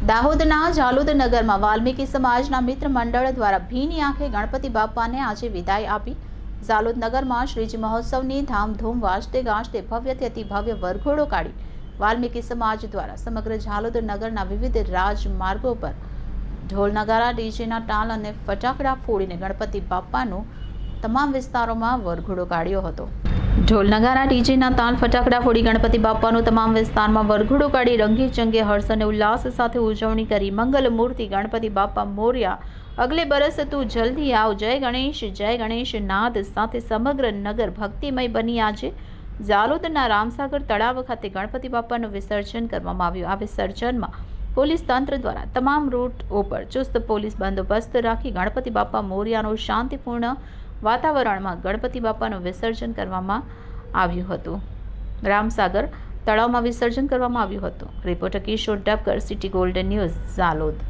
દાહોદના ઝાલોદ નગરમાં વાલ્મીકી સમાજના મિત્ર મંડળ દ્વારા ભીની આંખે ગણપતિ બાપાને આજે વિદાય આપી. ઝાલોદ નગરમાં શ્રીજી મહોત્સવની ધામધૂમ વાજતે ગાજતે ભવ્યથી અતિ ભવ્ય વરઘોડો કાઢી વાલ્મીકી સમાજ દ્વારા સમગ્ર ઝાલોદ નગરના વિવિધ રાજમાર્ગો પર ઢોલ નગારા, ડીજેના તાલ અને ફટાકડા ફોડીને ગણપતિ બાપાનો તમામ વિસ્તારોમાં વરઘોડો કાઢ્યો હતો. ઢોલ નગારા, ડીજેના તાલ, ફટાકડા ફોડી ગણપતિ બાપાનો તમામ વિસ્તારમાં વરઘોડો કાઢી રંગે ચંગે હર્ષ અને ઉલ્લાસ સાથે ઉજવણી કરી. મંગલ મૂર્તિ ગણપતિ બાપા મોર્યા, અગલે બરસ તું જલ્દી આવ, જય ગણેશ નાદ સાથે સમગ્ર નગર ભક્તિમય બની આજે ઝાલોદના રામસાગર તળાવ ખાતે ગણપતિ બાપાનું વિસર્જન કરવામાં આવ્યું. આ વિસર્જનમાં પોલીસ તંત્ર દ્વારા તમામ રૂટ ઉપર ચુસ્ત પોલીસ બંદોબસ્ત રાખી ગણપતિ બાપા મોર્યાનું શાંતિપૂર્ણ વાતાવરણમાં ગણપતિ બાપાનું વિસર્જન કરવામાં આવ્યું હતું. રામસાગર તળાવમાં વિસર્જન કરવામાં આવ્યું હતું. Reporter Kishor Dabkar, City Golden News, Jhalod.